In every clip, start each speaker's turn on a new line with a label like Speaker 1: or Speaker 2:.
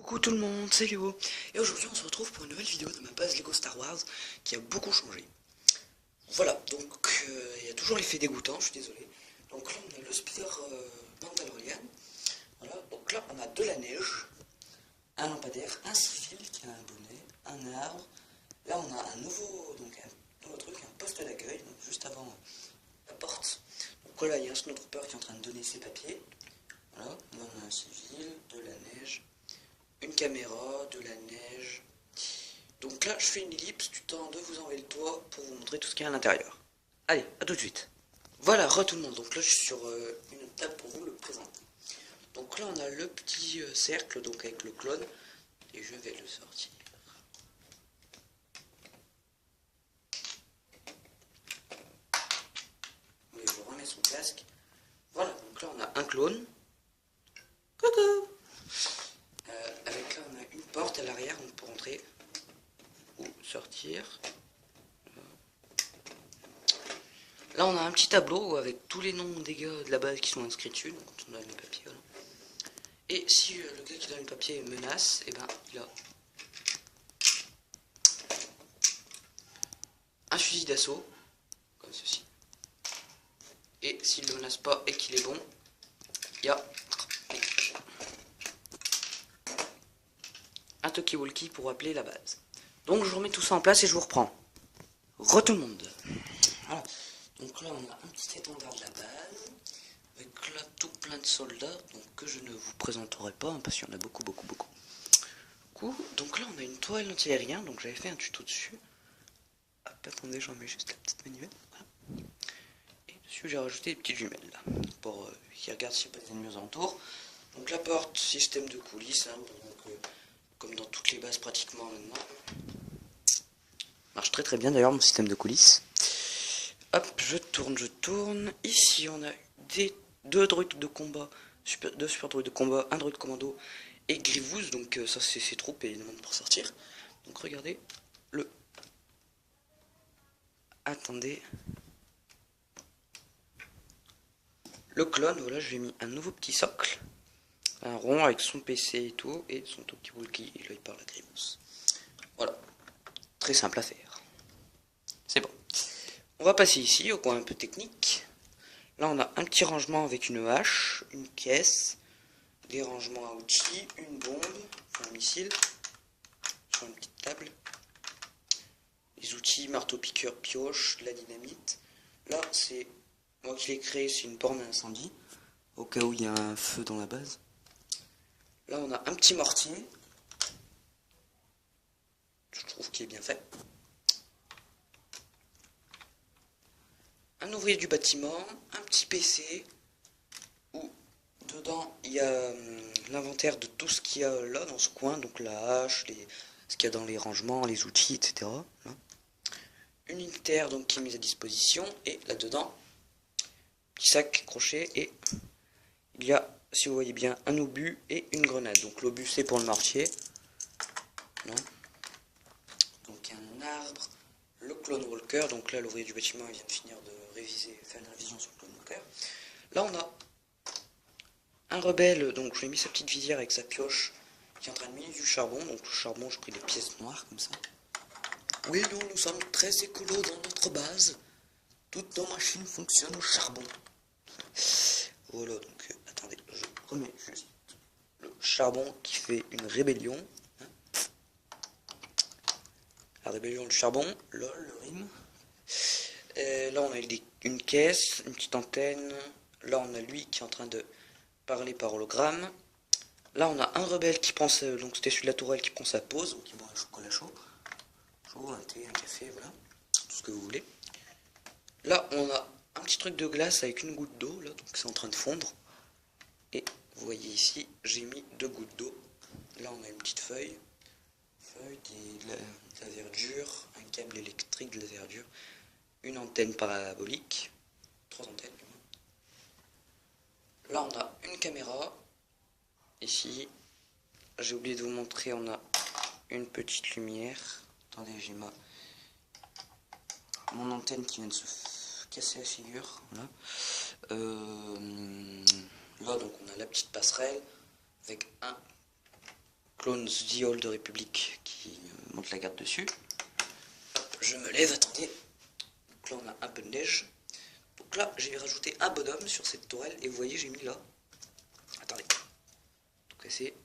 Speaker 1: Coucou tout le monde, c'est Léo, et aujourd'hui on se retrouve pour une nouvelle vidéo de ma base Lego Star Wars qui a beaucoup changé. Voilà, donc il y a toujours l'effet dégoûtant, je suis désolé. Donc là on a le speeder Mandalorian, voilà, donc là on a de la neige, un lampadaire, un civil qui a un bonnet, un arbre. Là on a un nouveau truc, un poste d'accueil, donc juste avant la porte. Donc voilà, il y a un snowtrooper qui est en train de donner ses papiers. Voilà, là on a un civil, de la neige, une caméra, de la neige. Donc là, je fais une ellipse du temps de vous enlever le toit pour vous montrer tout ce qu'il y a à l'intérieur. Allez, à tout de suite. Voilà, tout le monde. Donc là, je suis sur une table pour vous le présenter. Donc là, on a le petit cercle donc avec le clone et je vais le sortir. Mais je remets son casque. Voilà, donc là, on a un clone. Coucou. Avec là, on a une porte à l'arrière, on peut rentrer ou sortir. Là, on a un petit tableau avec tous les noms des gars de la base qui sont inscrits dessus. Donc, on donne les papiers. Voilà. Et si le gars qui donne le papier menace, et ben il a un fusil d'assaut, comme ceci. Et s'il ne menace pas et qu'il est bon, il y a un talkie-walkie pour appeler la base. Donc, je remets tout ça en place et je vous reprends. Tout le monde. Voilà. Donc là, on a un petit étendard de la base. Avec là tout plein de soldats, donc que je ne vous présenterai pas, hein, parce qu'il y en a beaucoup. Donc là on a une toile anti-aérien, donc j'avais fait un tuto dessus. Hop, attendez, j'en mets juste la petite manivelle. Voilà. Et dessus j'ai rajouté des petites jumelles, là, pour qu'ils regardent s'il n'y a pas des ennemis aux alentours. Donc la porte, système de coulisses, hein, donc, comme dans toutes les bases pratiquement maintenant. Marche très bien d'ailleurs mon système de coulisses. Hop, je tourne. Ici on a deux druides de combat, deux super druides de combat, un druide commando et Grievous, donc ça c'est ses troupes et il demande pour sortir. Donc regardez le... Attendez. Le clone, voilà, je lui ai mis un nouveau petit socle. Un rond avec son PC et tout, et son talkie-walkie, et là il parle à Grievous. Voilà, très simple à faire. C'est bon. On va passer ici, au coin un peu technique. Là on a un petit rangement avec une hache, une caisse, des rangements à outils, une bombe, enfin un missile, sur une petite table. Les outils, marteau, piqueur, pioche, la dynamite. Là c'est moi qui l'ai créé, c'est une borne à incendie, au cas où il y a un feu dans la base. Là on a un petit mortier, je trouve qu'il est bien fait. Un ouvrier du bâtiment, un petit PC, où dedans il y a l'inventaire de tout ce qu'il y a là dans ce coin, donc la hache, ce qu'il y a dans les rangements, les outils, etc. Là. Une unitaire donc qui est mise à disposition, et là-dedans, petit sac crochet, et il y a, si vous voyez bien, un obus et une grenade. Donc l'obus c'est pour le mortier. Non. Donc un arbre, le clone walker, donc là l'ouvrier du bâtiment il vient de finir de réviser, faire une révision sur le clone walker. Là on a un rebelle, donc je lui ai mis sa petite visière avec sa pioche qui est en train de miner du charbon. Donc le charbon, j'ai pris des pièces noires comme ça. Oui, nous sommes très écolos dans notre base. Toutes nos machines fonctionnent au charbon. Voilà, donc attendez, je remets juste le charbon qui fait une rébellion. La rébellion du charbon, lol, le rime. Là on a une caisse, une petite antenne. Là on a lui qui est en train de parler par hologramme. Là on a un rebelle qui prend donc c'était celui de la tourelle qui prend sa pause, qui boit un chocolat chaud. Un thé, un café, voilà. Tout ce que vous voulez. Là on a un petit truc de glace avec une goutte d'eau, là, donc c'est en train de fondre. Et vous voyez ici, j'ai mis 2 gouttes d'eau. Là on a une petite feuille. De la verdure, un câble électrique, de la verdure, une antenne parabolique, 3 antennes. Là on a une caméra, ici, j'ai oublié de vous montrer, on a une petite lumière. Attendez, j'ai mon antenne qui vient de se casser la figure. Voilà. Là donc on a la petite passerelle avec un Clones The Old Republic qui monte la garde dessus. Hop, je me lève, attendez. Donc là on a un peu de neige. Donc là j'ai rajouté un bonhomme sur cette tourelle et vous voyez j'ai mis là. Attendez. Donc c'est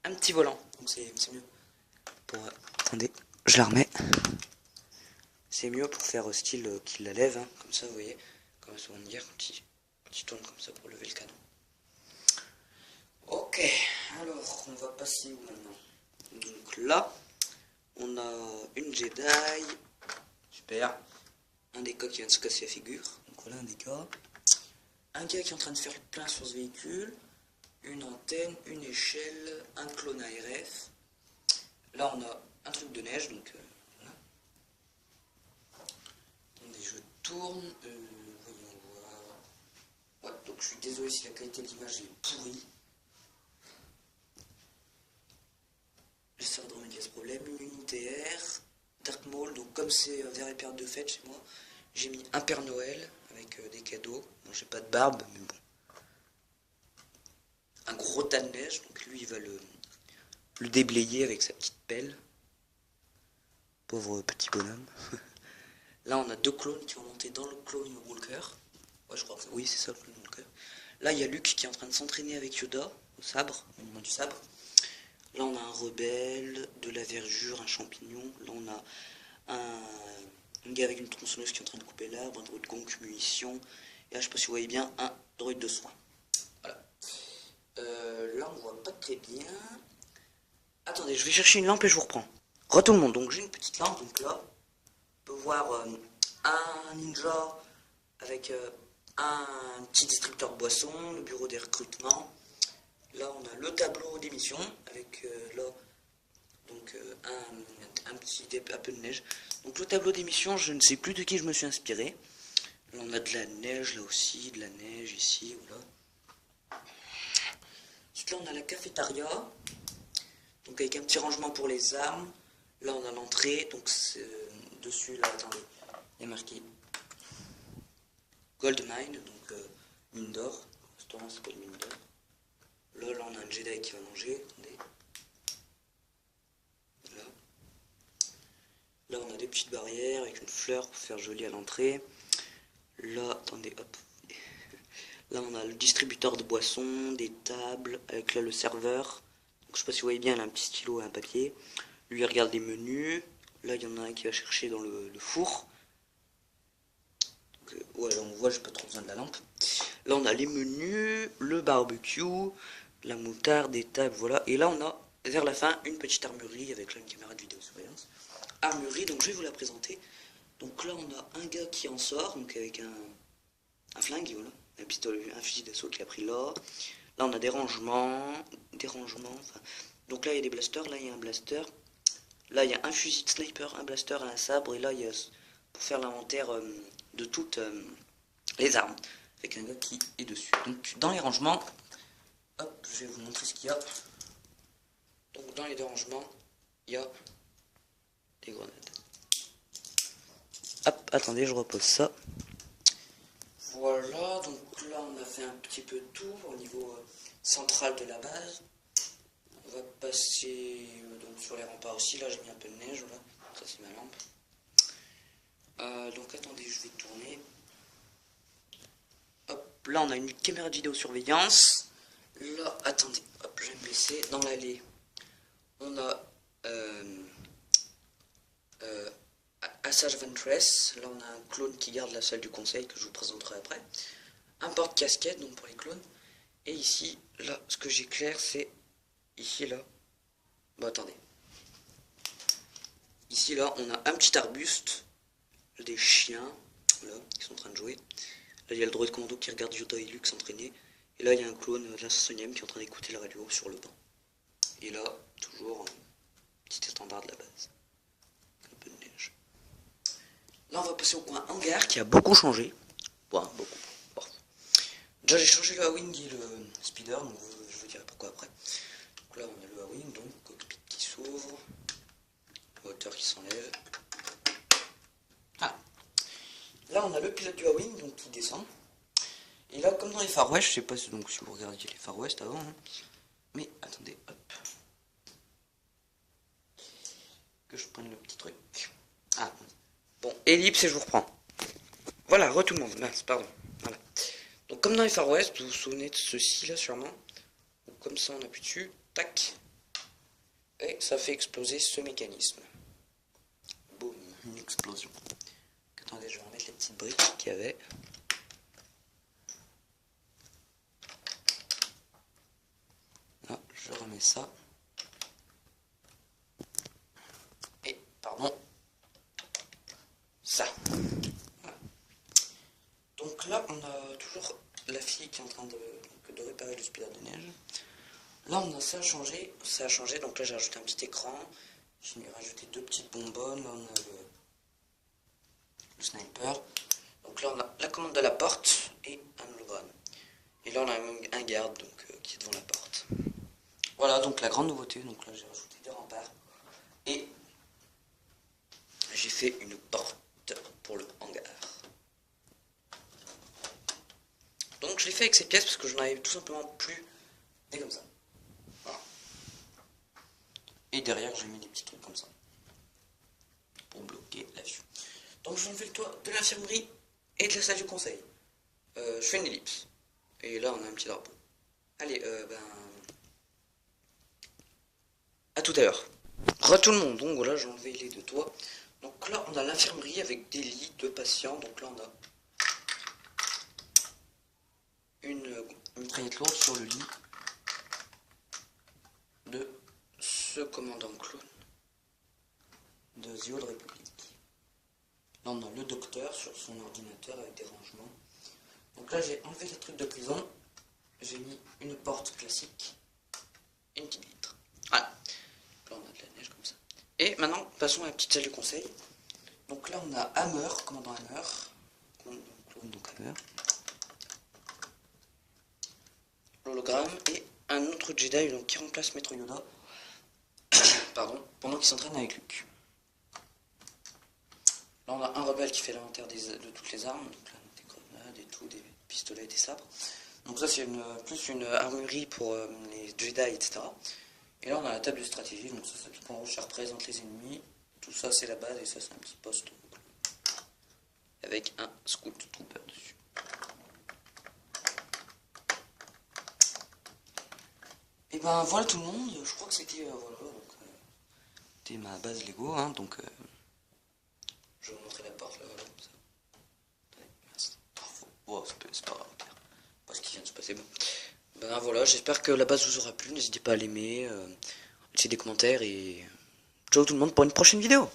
Speaker 1: un petit volant. Donc c'est mieux. Pour, attendez, je la remets. C'est mieux pour faire style qu'il la lève, hein, comme ça vous voyez. Comme ça on va dire quand il tourne comme ça pour lever le canon. Ok, alors on va passer où maintenant? Donc là, on a une Jedi, super, un des gars qui vient de se casser la figure, donc voilà un des gars, un gars qui est en train de faire le plein sur ce véhicule, une antenne, une échelle, un clone ARF, là on a un truc de neige, donc voilà. Attendez, je tourne, voyons voir, ouais, donc je suis désolé si la qualité de l'image est pourrie. J'essaie de remédier à ce problème. Une unité R, Dark Maul, donc comme c'est vers les périodes de fête chez moi, j'ai mis un Père Noël avec des cadeaux. Bon, j'ai pas de barbe, mais bon. Un gros tas de neige, donc lui il va le déblayer avec sa petite pelle. Pauvre petit bonhomme. Là on a deux clones qui vont monter dans le clone Walker. Ouais, je crois que oui, c'est ça le clone Walker. Là il y a Luke qui est en train de s'entraîner avec Yoda au sabre, au moment du sabre. Là on a un rebelle, de la verdure, un champignon. Là on a un gars avec une tronçonneuse qui est en train de couper l'arbre, un droïde gonk, munitions. Et là je sais pas si vous voyez bien, un droïde de soin. Voilà. Là on voit pas très bien. Attendez, je vais chercher une lampe et je vous reprends. Tout le monde, donc j'ai une petite lampe, donc là on peut voir un ninja avec un petit distributeur de boissons, le bureau des recrutements. Là on a le tableau d'émission avec là donc un peu de neige. Donc le tableau d'émission, je ne sais plus de qui je me suis inspiré. Là on a de la neige là aussi, de la neige ici, voilà. Ensuite là on a la cafétéria, donc avec un petit rangement pour les armes. Là on a l'entrée, donc dessus là, attendez, il y a marqué Gold Mine, donc mine d'or. Le restaurant s'appelle mine d'or. Là on a un Jedi qui va manger, attendez. Là on a des petites barrières avec une fleur pour faire joli à l'entrée. Là, attendez, hop. Là on a le distributeur de boissons, des tables, avec là le serveur. Donc, je sais pas si vous voyez bien, il a un petit stylo et un papier. Lui il regarde les menus. Là il y en a un qui va chercher dans le four. Donc, ouais, là on voit, j'ai pas trop besoin de la lampe. Là on a les menus, le barbecue, la moutarde, des tables, voilà. Et là on a vers la fin une petite armurerie avec là une caméra de vidéosurveillance. Armurerie, donc je vais vous la présenter. Donc là on a un gars qui en sort, donc avec un flingue, voilà, un pistolet, un fusil d'assaut qu'il a pris là. Là on a des rangements, enfin. Donc là il y a des blasters, là il y a un blaster. Là il y a un fusil de sniper, un blaster et un sabre. Et là il y a pour faire l'inventaire de toutes les armes. Avec un gars qui est dessus. Donc dans les rangements, hop, je vais vous montrer ce qu'il y a. Donc dans les rangements, il y a des grenades. Hop, attendez, je repose ça. Voilà, donc là on a fait un petit peu de tout au niveau central de la base. On va passer donc sur les remparts aussi. Là j'ai mis un peu de neige, voilà. Ça c'est ma lampe. Donc attendez, je vais tourner. Hop, là on a une caméra de vidéosurveillance. Là, attendez, hop, je vais me baisser. Dans l'allée, on a Asajj Ventress. Là on a un clone qui garde la salle du conseil que je vous présenterai après. Un porte-casquette, donc pour les clones. Et ici, là, ce que j'éclaire, c'est ici, là. Bon, attendez. Ici, là, on a un petit arbuste, des chiens, voilà, qui sont en train de jouer. Là, il y a le droïde commando qui regarde Yoda et Luke s'entraîner. Et là, il y a un clone de la 5e qui est en train d'écouter la radio sur le banc. Et là, toujours un petit standard de la base. Un peu de neige. Là, on va passer au coin hangar qui a beaucoup changé. Bon, beaucoup. Bon. Déjà, j'ai changé le A-Wing et le speeder, donc je vous dirai pourquoi après. Donc là, on a le A-Wing, donc cockpit qui s'ouvre, moteur qui s'enlève. Ah. Là, on a le pilote du A-Wing, donc qui descend. Et là, comme dans les Far West, je sais pas donc, si vous regardiez les Far West avant, hein, mais attendez, hop. Que je prenne le petit truc. Ah, bon, ellipse et je vous reprends. Voilà, tout le monde, mince, pardon. Voilà. Donc comme dans les Far West, vous vous souvenez de ceci là sûrement. Donc, comme ça on appuie dessus, tac. Et ça fait exploser ce mécanisme. Boum, une explosion. Attendez, je vais remettre les petites briques qu'il y avait. Là, je remets ça. Et, pardon, ça. Voilà. Donc là, on a toujours la fille qui est en train de réparer le speeder de neige. Là, on a ça a changé. Donc là, j'ai rajouté un petit écran. J'ai rajouté 2 petites bonbonnes. Là, on a le sniper. Donc là, on a la commande de la porte et un hologramme. Et là, on a un garde donc, qui est devant la porte. Voilà, donc la grande nouveauté. Donc là, j'ai rajouté 2 remparts. Et j'ai fait une porte pour le hangar. Donc je l'ai fait avec ces pièces parce que je n'en avais tout simplement plus des comme ça. Voilà. Et derrière j'ai mis des petits trucs comme ça pour bloquer la vue. Donc je fais le toit de l'infirmerie et de la salle du conseil. Je fais une ellipse. Et là on a un petit drapeau. Allez, à tout à l'heure. Tout le monde. Donc voilà, j'ai enlevé les 2 toits. Donc là on a l'infirmerie avec des lits de patients. Donc là on a une mitraillette lourde sur le lit de ce commandant clown de The Old Republic. Là on a le docteur sur son ordinateur avec des rangements. Donc là j'ai enlevé les trucs de prison, j'ai mis une porte classique et une petite vitre. Voilà. Là on a de la neige comme ça. Et maintenant passons à la petite salle de conseil. Donc là on a Hammer, commandant Hammer, clown donc Hammer. L'hologramme et un autre Jedi donc, qui remplace Maître Yoda pardon, pendant qu'il s'entraîne avec Luke. Là on a un rebelle qui fait l'inventaire de toutes les armes, donc là des grenades et tout, des pistolets, des sabres. Donc ça c'est plus une armurerie pour les Jedi, etc. Et là on a la table de stratégie, donc ça tout en haut ça représente les ennemis. Tout ça c'est la base et ça c'est un petit poste avec un scout trooper dessus. Et ben voilà tout le monde, je crois que c'était c'était ma base Lego, hein, donc je vais vous montrer la porte là, voilà, comme ça. Merci. Oh, c'est pas grave, pas ce qui vient de se passer, bon. Ben voilà, j'espère que la base vous aura plu, n'hésitez pas à l'aimer, laisser des commentaires et ciao tout le monde pour une prochaine vidéo.